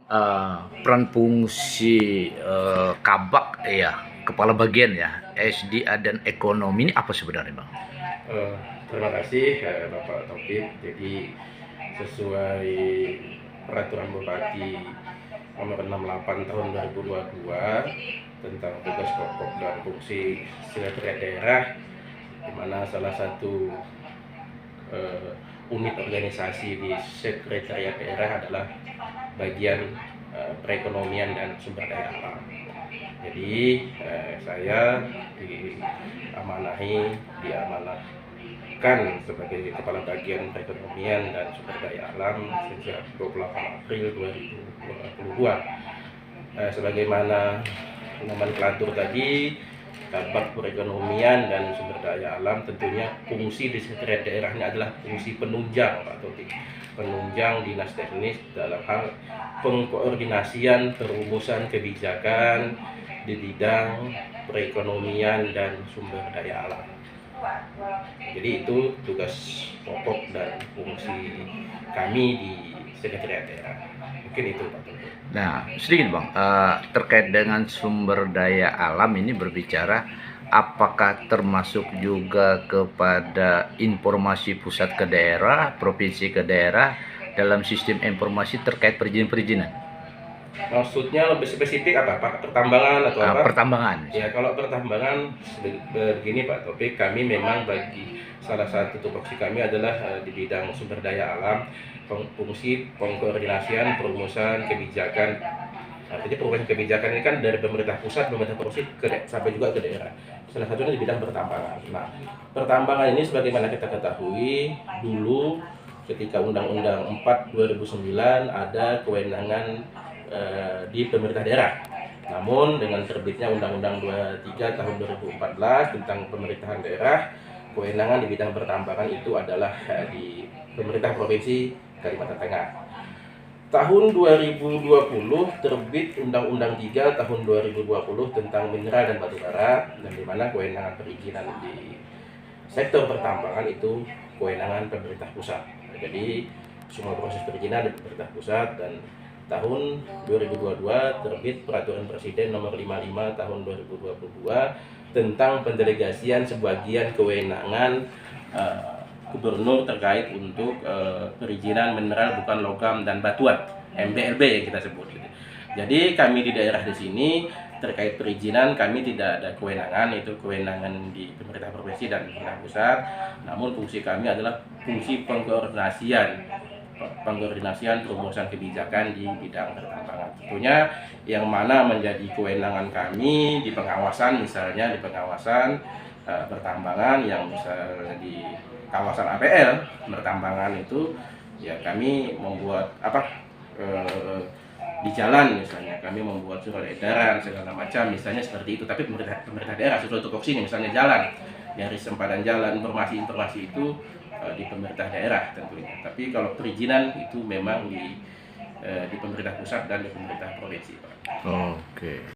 Peran fungsi kabak ya, kepala bagian ya, SDA dan ekonomi ini apa sebenarnya, Bang? Terima kasih Bapak Taufik. Jadi sesuai peraturan Bupati nomor 68 tahun 2022 tentang tugas pokok dan fungsi sekretariat daerah, di mana salah satu eh, unit organisasi di sekretariat daerah adalah bagian perekonomian dan sumber daya alam. Jadi saya diamanahkan sebagai kepala bagian perekonomian dan sumber daya alam sejak 28 April 2022. Sebagaimana nomenklatur tadi, Kabak Perekonomian dan Sumber Daya Alam, tentunya fungsi di sekretariat daerah ini adalah fungsi penunjang, Pak Taufik, penunjang dinas teknis dalam hal pengkoordinasian perumusan kebijakan di bidang perekonomian dan sumber daya alam. Jadi itu tugas pokok dan fungsi kami di sekretariat daerah. Mungkin itu, Pak Taufik. Nah, sedikit Bang, terkait dengan sumber daya alam ini berbicara, apakah termasuk juga kepada informasi pusat ke daerah, provinsi ke daerah dalam sistem informasi terkait perizinan-perizinan? Maksudnya lebih spesifik apa, Pak? Pertambangan atau apa? Pertambangan. Ya, kalau pertambangan begini Pak Topik, kami memang bagi salah satu tupoksi kami adalah di bidang sumber daya alam, fungsi pengkoordinasian perumusan kebijakan. Artinya perumusan kebijakan ini kan dari pemerintah pusat, pemerintah provinsi sampai juga ke daerah. Salah satunya di bidang pertambangan. Nah, pertambangan ini sebagaimana kita ketahui dulu ketika Undang-Undang 4 2009 ada kewenangan di pemerintah daerah. Namun dengan terbitnya Undang-Undang 23 tahun 2014 tentang pemerintahan daerah, kewenangan di bidang pertambangan itu adalah di pemerintah provinsi Kalimantan Tengah. Tahun 2020 terbit Undang-Undang 3 tahun 2020 tentang mineral dan batu bara, dan di mana kewenangan perizinan di sektor pertambangan itu kewenangan pemerintah pusat. Jadi semua proses perizinan dari pemerintah pusat, dan tahun 2022 terbit Peraturan Presiden Nomor 55 Tahun 2022 tentang pendelegasian sebagian kewenangan gubernur terkait untuk perizinan mineral bukan logam dan batuan (MBLB) yang kita sebut. Jadi kami di daerah di sini terkait perizinan kami tidak ada kewenangan, itu kewenangan di pemerintah provinsi dan pemerintah pusat. Namun fungsi kami adalah fungsi pengkoordinasian perumusan kebijakan di bidang pertambangan. Tentunya yang mana menjadi kewenangan kami di pengawasan, misalnya di pengawasan pertambangan yang misalnya di kawasan APL pertambangan itu ya kami membuat di jalan misalnya kami membuat surat edaran segala macam misalnya seperti itu. Tapi pemerintah daerah sesuai tupoksinya, misalnya jalan dari sempadan jalan, informasi itu di pemerintah daerah tentunya. Tapi kalau perizinan itu memang di pemerintah pusat dan di pemerintah provinsi, Pak. Oke.